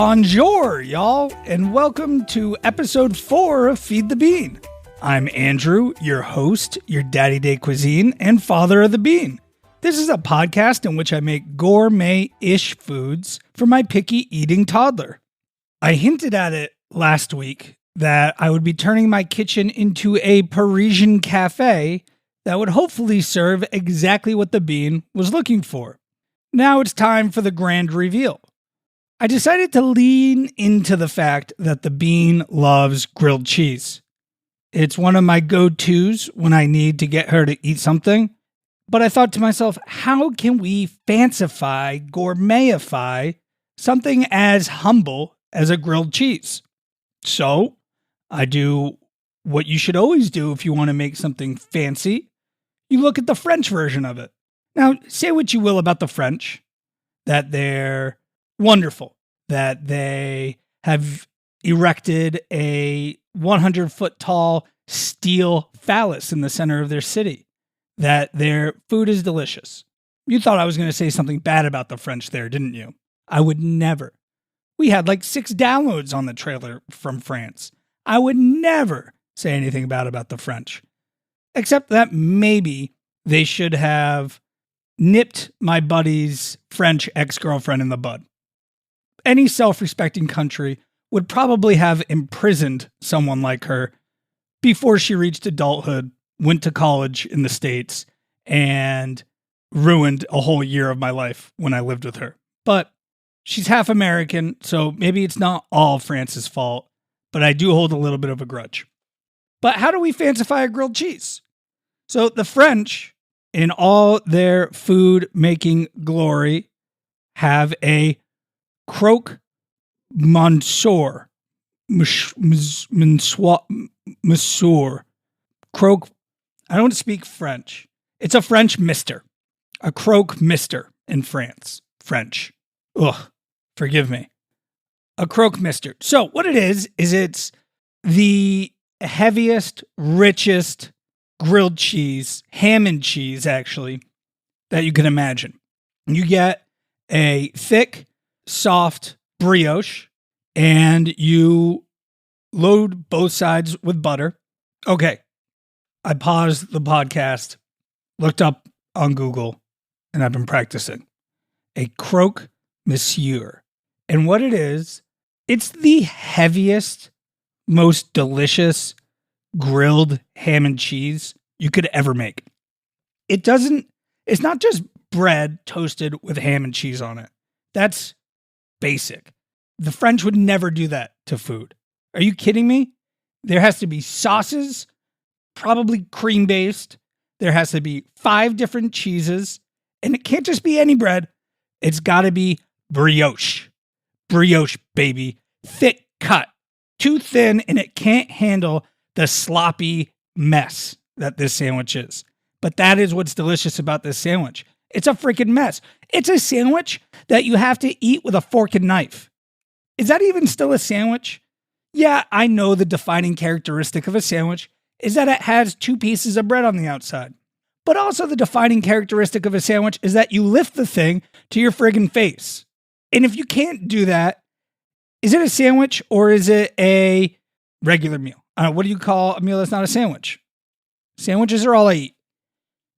Bonjour, y'all, and welcome to episode 4 of Feed the Bean. I'm Andrew, your host, your daddy day cuisine, and father of the bean. This is a podcast in which I make gourmet-ish foods for my picky eating toddler. I hinted at it last week that I would be turning my kitchen into a Parisian cafe that would hopefully serve exactly what the bean was looking for. Now it's time for the grand reveal. I decided to lean into the fact that the bean loves grilled cheese. It's one of my go-tos when I need to get her to eat something. But I thought to myself, how can we fancify, gourmetify something as humble as a grilled cheese? So I do what you should always do if you want to make something fancy. You look at the French version of it. Now, say what you will about the French, that they're wonderful, that they have erected a 100-foot tall steel phallus in the center of their city, that their food is delicious. You thought I was going to say something bad about the French there, didn't you? I would never. We had like 6 downloads on the trailer from France. I would never say anything bad about the French, except that maybe they should have nipped my buddy's French ex-girlfriend in the bud. Any self-respecting country would probably have imprisoned someone like her before she reached adulthood, went to college in the States, and ruined a whole year of my life when I lived with her. But she's half American, so maybe it's not all France's fault, but I do hold a little bit of a grudge. But how do we fancify a grilled cheese? So the French, in all their food-making glory, have a Croque Monsieur. Monsieur. Croque. I don't speak French. It's a French mister. A Croque Mister in France. French. Ugh. Forgive me. A Croque Mister. So what it is it's the heaviest, richest grilled cheese, ham and cheese actually, that you can imagine. You get a thick, soft brioche, and you load both sides with butter. Okay, I paused the podcast, looked up on Google, and I've been practicing. A Croque Monsieur. And what it is, it's the heaviest, most delicious grilled ham and cheese you could ever make. It's not just bread toasted with ham and cheese on it. That's basic. The French would never do that to food. Are you kidding me? There has to be sauces, probably cream-based. There has to be 5 different cheeses. And it can't just be any bread. It's got to be brioche. Brioche, baby. Thick cut. Too thin, and it can't handle the sloppy mess that this sandwich is. But that is what's delicious about this sandwich. It's a freaking mess. It's a sandwich that you have to eat with a fork and knife. Is that even still a sandwich? Yeah, I know the defining characteristic of a sandwich is that it has 2 pieces of bread on the outside. But also the defining characteristic of a sandwich is that you lift the thing to your friggin' face. And if you can't do that, is it a sandwich or is it a regular meal? What do you call a meal that's not a sandwich? Sandwiches are all I eat.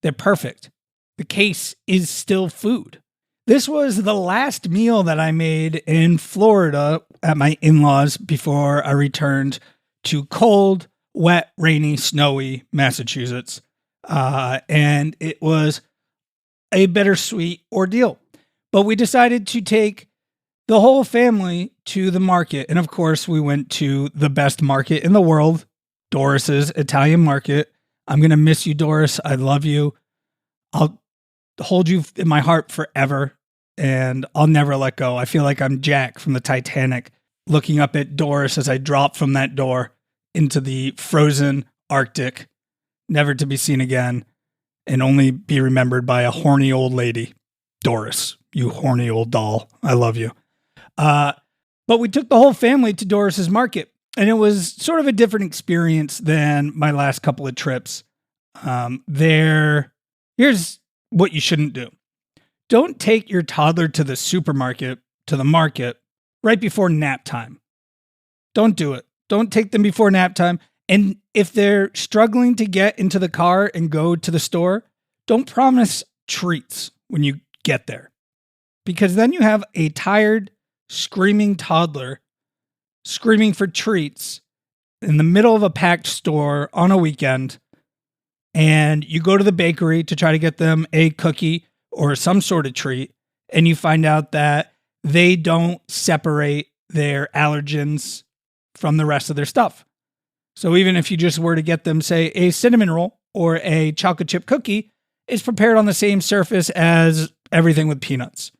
They're perfect. The case is still food. This was the last meal that I made in Florida at my in-laws before I returned to cold, wet, rainy, snowy Massachusetts. And it was a bittersweet ordeal. But we decided to take the whole family to the market. And of course, we went to the best market in the world, Doris's Italian Market. I'm going to miss you, Doris. I love you. I'll hold you in my heart forever, and I'll never let go. I feel like I'm Jack from the Titanic looking up at Doris as I drop from that door into the frozen Arctic, never to be seen again, and only be remembered by a horny old lady. Doris, you horny old doll. I love you. But we took the whole family to Doris's Market, and it was sort of a different experience than my last couple of trips. Here's what you shouldn't do. Don't take your toddler to the supermarket, to the market, right before nap time. Don't do it. Don't take them before nap time. And if they're struggling to get into the car and go to the store, don't promise treats when you get there. Because then you have a tired, screaming toddler screaming for treats in the middle of a packed store on a weekend. And you go to the bakery to try to get them a cookie or some sort of treat. And you find out that they don't separate their allergens from the rest of their stuff. So even if you just were to get them, say, a cinnamon roll or a chocolate chip cookie, it's prepared on the same surface as everything with peanuts.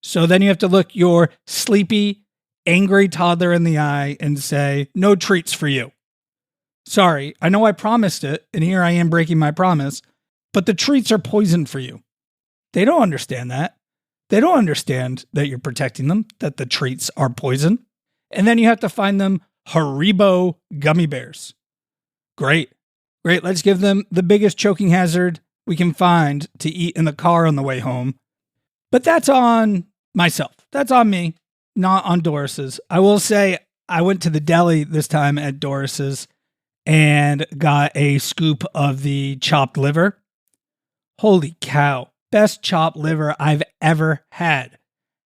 So then you have to look your sleepy, angry toddler in the eye and say, no treats for you. Sorry, I know I promised it, and here I am breaking my promise, but the treats are poison for you. They don't understand that. They don't understand that you're protecting them, that the treats are poison. And then you have to find them Haribo gummy bears. Great. Let's give them the biggest choking hazard we can find to eat in the car on the way home. But that's on myself. That's on me, not on Doris's. I will say I went to the deli this time at Doris's and got a scoop of the chopped liver. Holy cow. Best chopped liver I've ever had.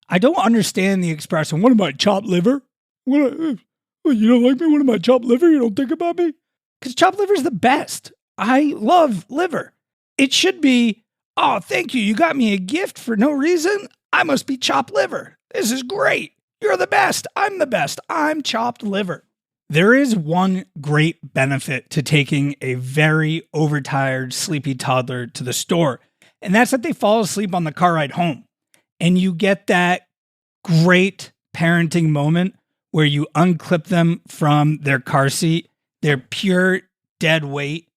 I don't understand the expression, what am I, chopped liver? You don't like me? What am I, chopped liver? You don't think about me? Because chopped liver is the best. I love liver. It should be, oh, thank you. You got me a gift for no reason. I must be chopped liver. This is great. You're the best. I'm the best. I'm chopped liver. There is one great benefit to taking a very overtired, sleepy toddler to the store, and that's that they fall asleep on the car ride home. And you get that great parenting moment where you unclip them from their car seat, their pure dead weight,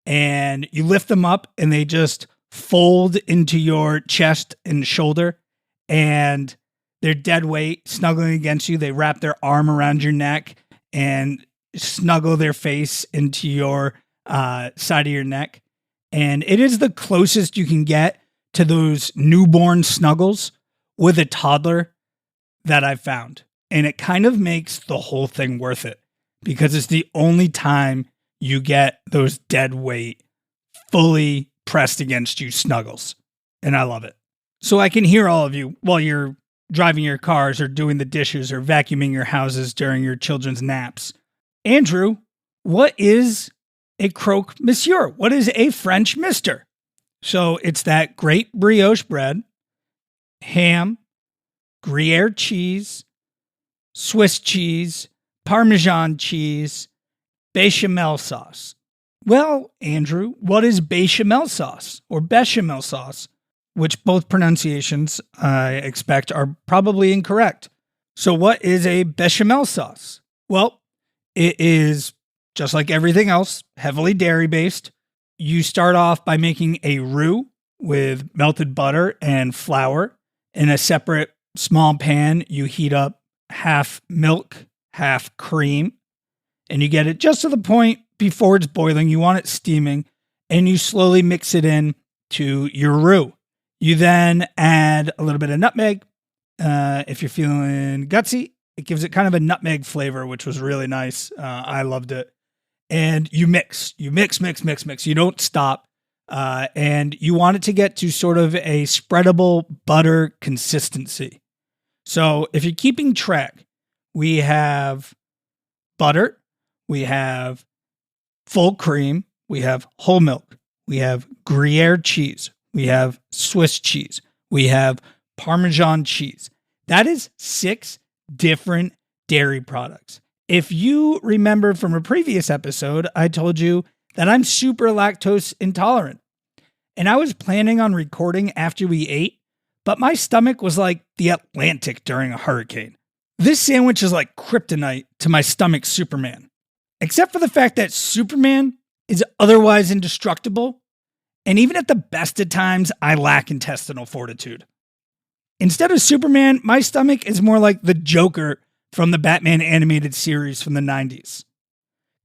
and you lift them up and they just fold into your chest and shoulder, and their dead weight snuggling against you. They wrap their arm around your neck and snuggle their face into your side of your neck. And it is the closest you can get to those newborn snuggles with a toddler that I've found. And it kind of makes the whole thing worth it because it's the only time you get those dead weight fully pressed against you snuggles. And I love it. So I can hear all of you while you're driving your cars or doing the dishes or vacuuming your houses during your children's naps. Andrew, what is a Croque Monsieur? What is a French Mister? So it's that great brioche bread, ham, Gruyere cheese, Swiss cheese, Parmesan cheese, bechamel sauce. Well, Andrew, what is bechamel sauce or bechamel sauce? Which both pronunciations I expect are probably incorrect. So what is a bechamel sauce? Well, it is, just like everything else, heavily dairy-based. You start off by making a roux with melted butter and flour. In a separate small pan, you heat up half milk, half cream, and you get it just to the point before it's boiling. You want it steaming, and you slowly mix it in to your roux. You then add a little bit of nutmeg. If you're feeling gutsy, it gives it kind of a nutmeg flavor, which was really nice. I loved it. And you mix. You mix. You don't stop. And you want it to get to sort of a spreadable butter consistency. So if you're keeping track, we have butter, we have full cream, we have whole milk, we have Gruyere cheese, we have Swiss cheese, we have Parmesan cheese. That is 6 different dairy products. If you remember from a previous episode, I told you that I'm super lactose intolerant. And I was planning on recording after we ate, but my stomach was like the Atlantic during a hurricane. This sandwich is like kryptonite to my stomach's Superman. Except for the fact that Superman is otherwise indestructible, and even at the best of times, I lack intestinal fortitude. Instead of Superman, my stomach is more like the Joker from the Batman animated series from the 90s.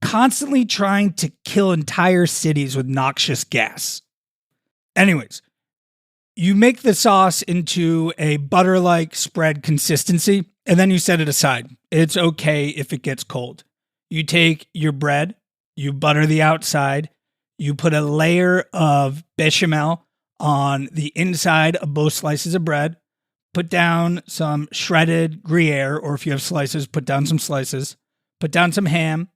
Constantly trying to kill entire cities with noxious gas. Anyways, you make the sauce into a butter-like spread consistency, and then you set it aside. It's okay if it gets cold. You take your bread, you butter the outside, you put a layer of bechamel on the inside of both slices of bread, put down some shredded Gruyere, or if you have slices, put down some slices, put down some ham,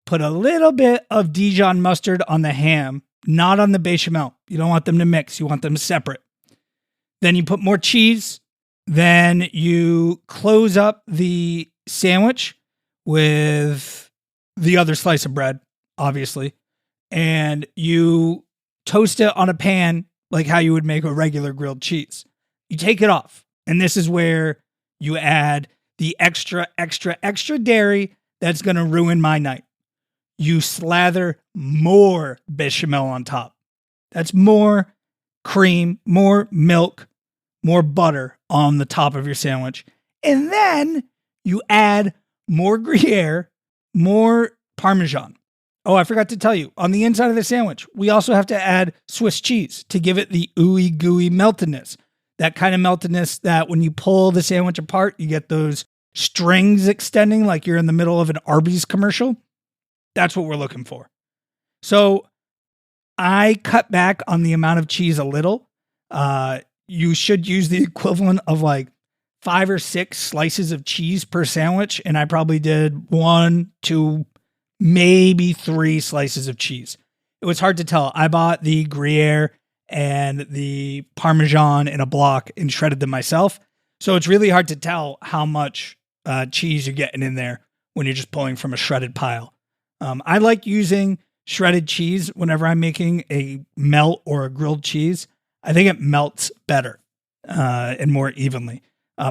put a little bit of Dijon mustard on the ham, not on the bechamel. You don't want them to mix. You want them separate. Then you put more cheese. Then you close up the sandwich with the other slice of bread, obviously, and you toast it on a pan like how you would make a regular grilled cheese. You take it off, and this is where you add the extra dairy that's going to ruin my night. You slather more bechamel on top. That's more cream, more milk, more butter on the top of your sandwich. And then you add more Gruyere, more Parmesan. Oh, I forgot to tell you, on the inside of the sandwich, we also have to add Swiss cheese to give it the ooey gooey meltedness. That kind of meltedness that when you pull the sandwich apart, you get those strings extending like you're in the middle of an Arby's commercial. That's what we're looking for. So I cut back on the amount of cheese a little. You should use the equivalent of like 5 or 6 slices of cheese per sandwich. And I probably did 1, 2, maybe 3 slices of cheese. It was hard to tell. I bought the Gruyere and the Parmesan in a block and shredded them myself. So it's really hard to tell how much cheese you're getting in there when you're just pulling from a shredded pile. I like using shredded cheese whenever I'm making a melt or a grilled cheese. I think it melts better and more evenly,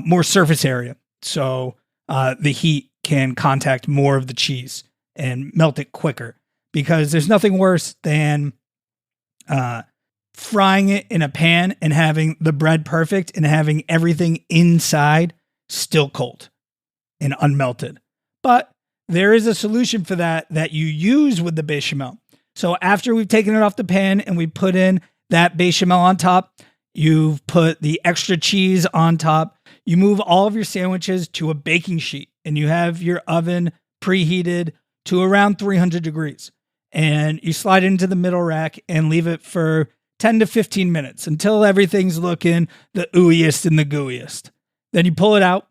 more surface area. So the heat can contact more of the cheese and melt it quicker, because there's nothing worse than frying it in a pan and having the bread perfect and having everything inside still cold and unmelted. But there is a solution for that you use with the bechamel. So after we've taken it off the pan and we put in that bechamel on top, you've put the extra cheese on top, you move all of your sandwiches to a baking sheet and you have your oven preheated to around 300 degrees. And you slide it into the middle rack and leave it for 10 to 15 minutes until everything's looking the ooeyest and the gooeyest. Then you pull it out,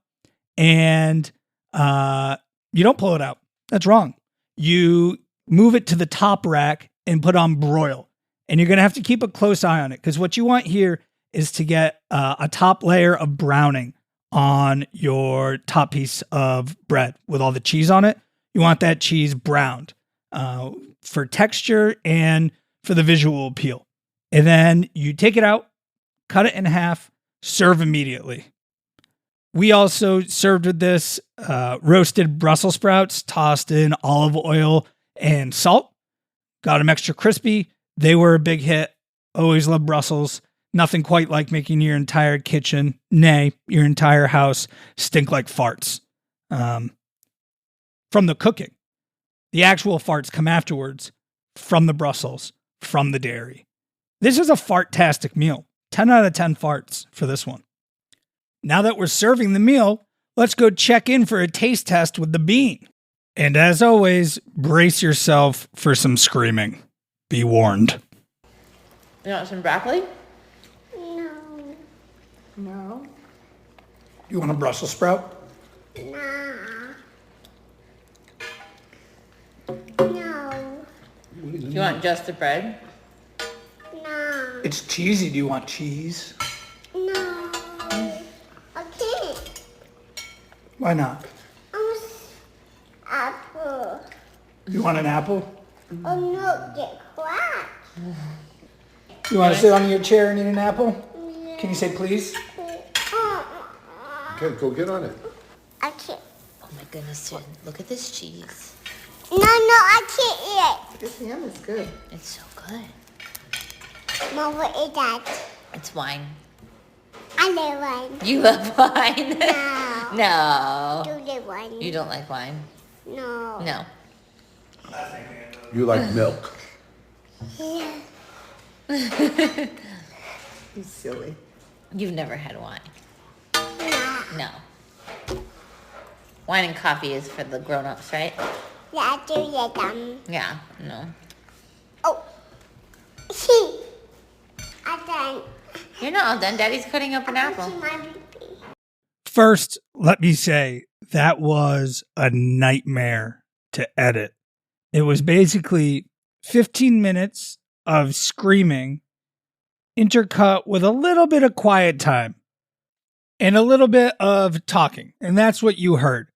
and you don't pull it out. That's wrong. You move it to the top rack and put on broil. And you're going to have to keep a close eye on it, because what you want here is to get a top layer of browning on your top piece of bread with all the cheese on it. You want that cheese browned for texture and for the visual appeal. And then you take it out, cut it in half, serve immediately. We also served with this roasted Brussels sprouts tossed in olive oil and salt. Got them extra crispy. They were a big hit. Always love Brussels. Nothing quite like making your entire kitchen, nay, your entire house, stink like farts. From the cooking. The actual farts come afterwards from the Brussels, from the dairy. This is a fart-tastic meal. 10 out of 10 farts for this one. Now that we're serving the meal, let's go check in for a taste test with the bean. And as always, brace yourself for some screaming. Be warned. You want some broccoli? No. No. You want a Brussels sprout? No. No. Do you want just the bread? No. It's cheesy. Do you want cheese? No. I can't. Why not? I want apple. You want an apple? Oh no, get cracked. You want to sit on your chair and eat an apple? Can you say please? Okay, go get on it. I can't. Oh my goodness, Jen. Look at this cheese. No, I can't eat This ham is good. It's so good. it. Mom, what is that? It's wine. I love wine. You love wine? No. No. Do the wine? You don't like wine? No. No. You like milk. Yeah. He's silly. You've never had wine? No. No. Wine and coffee is for the grown-ups, right? Yeah, do you dumb? Yeah, no. Oh. See. I done. You're not all done. Daddy's cutting up an apple. First, let me say that was a nightmare to edit. It was basically 15 minutes of screaming, intercut with a little bit of quiet time and a little bit of talking. And that's what you heard.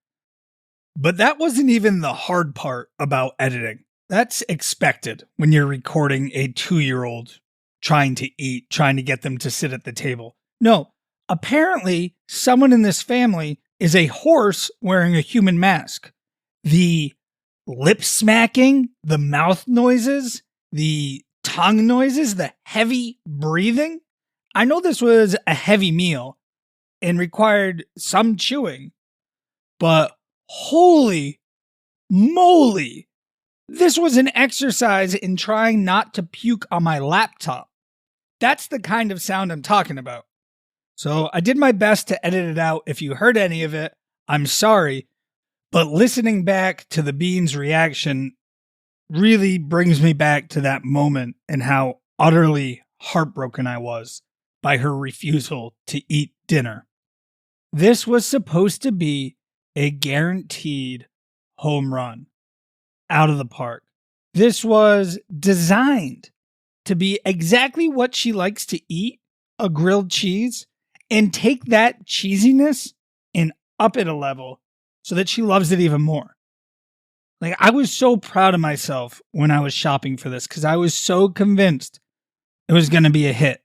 But that wasn't even the hard part about editing. That's expected when you're recording a 2-year-old trying to eat, trying to get them to sit at the table. No, apparently someone in this family is a horse wearing a human mask. The lip smacking, the mouth noises, the tongue noises, the heavy breathing. I know this was a heavy meal and required some chewing, but holy moly, this was an exercise in trying not to puke on my laptop. That's the kind of sound I'm talking about. So I did my best to edit it out. If you heard any of it, I'm sorry. But listening back to the Bean's reaction really brings me back to that moment and how utterly heartbroken I was by her refusal to eat dinner. This was supposed to be a guaranteed home run out of the park. This was designed to be exactly what she likes to eat, a grilled cheese, and take that cheesiness and up it a level so that she loves it even more. Like, I was so proud of myself when I was shopping for this because I was so convinced it was going to be a hit,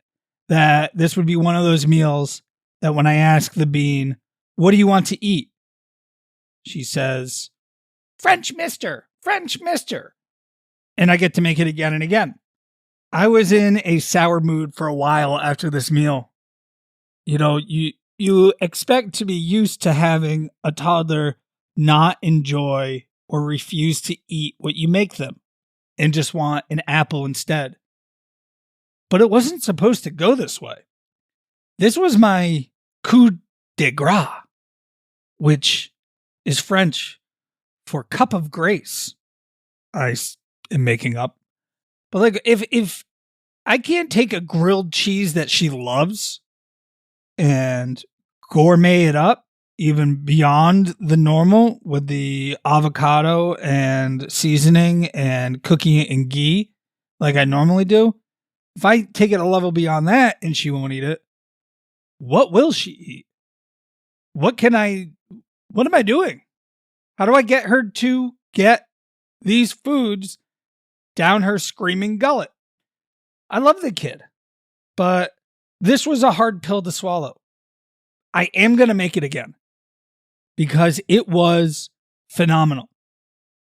that this would be one of those meals that when I ask the Bean, what do you want to eat? She says, French mister, French mister. And I get to make it again and again. I was in a sour mood for a while after this meal. You know, you expect to be used to having a toddler not enjoy or refuse to eat what you make them and just want an apple instead. But it wasn't supposed to go this way. This was my coup de grace, which is French for cup of grace. I am making up. But like, if I can't take a grilled cheese that she loves and gourmet it up even beyond the normal with the avocado and seasoning and cooking it in ghee like I normally do, if I take it a level beyond that and she won't eat it, what will she eat? What am I doing? How do I get her to get these foods down her screaming gullet? I love the kid, but this was a hard pill to swallow. I am going to make it again because it was phenomenal.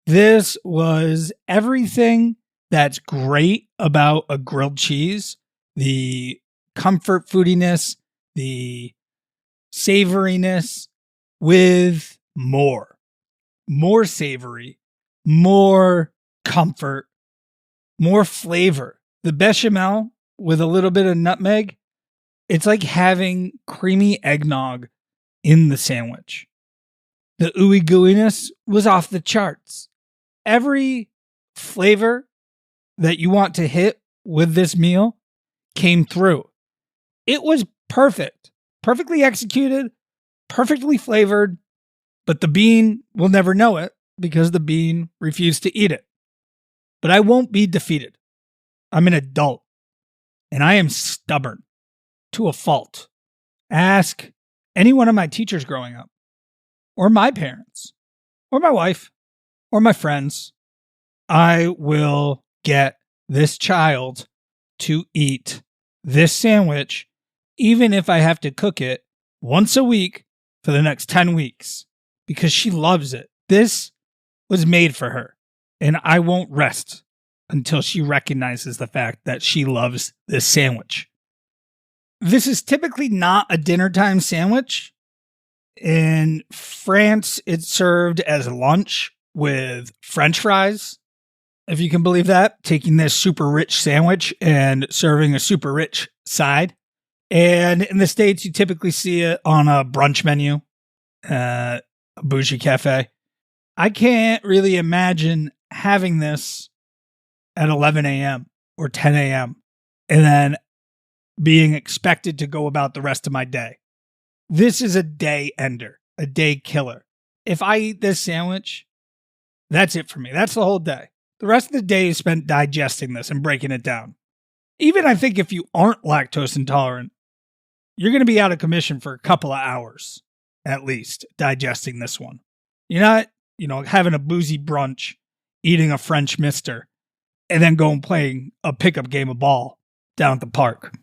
This was everything that's great about a grilled cheese, the comfort foodiness, the savoriness with more savory, more comfort, more flavor. The bechamel with a little bit of nutmeg, it's like having creamy eggnog in the sandwich. The ooey gooiness was off the charts. Every flavor that you want to hit with this meal came through. It was perfect, perfectly executed, perfectly flavored, but the Bean will never know it because the Bean refused to eat it. But I won't be defeated. I'm an adult, and I am stubborn to a fault. Ask any one of my teachers growing up, or my parents, or my wife, or my friends. I will get this child to eat this sandwich, even if I have to cook it once a week for the next 10 weeks, because she loves it. This was made for her, and I won't rest until she recognizes the fact that she loves this sandwich. This is typically not a dinner time sandwich. In France, it's served as lunch with French fries, if you can believe that, taking this super rich sandwich and serving a super rich side. And in the States, you typically see it on a brunch menu, a a bougie cafe. I can't really imagine having this at 11 a.m. or 10 a.m. and then being expected to go about the rest of my day. This is a day ender, a day killer. If I eat this sandwich, that's it for me. That's the whole day. The rest of the day is spent digesting this and breaking it down. Even I think if you aren't lactose intolerant, you're going to be out of commission for a couple of hours, at least, digesting this one. You're not, having a boozy brunch, eating a French mister, and then going playing a pickup game of ball down at the park.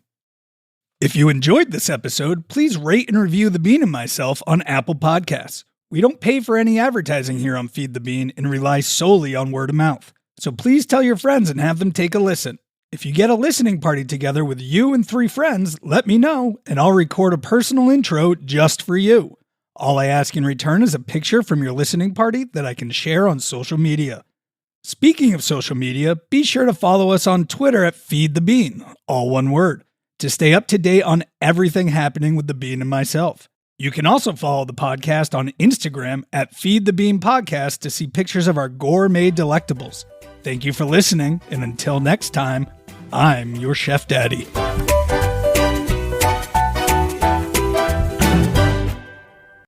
If you enjoyed this episode, please rate and review The Bean and myself on Apple Podcasts. We don't pay for any advertising here on Feed the Bean and rely solely on word of mouth. So please tell your friends and have them take a listen. If you get a listening party together with you and 3 friends, let me know, and I'll record a personal intro just for you. All I ask in return is a picture from your listening party that I can share on social media. Speaking of social media, be sure to follow us on Twitter at Feed the Bean, all one word, to stay up to date on everything happening with The Bean and myself. You can also follow the podcast on Instagram at Feed the Bean Podcast to see pictures of our gourmet delectables. Thank you for listening, and until next time, I'm your Chef Daddy.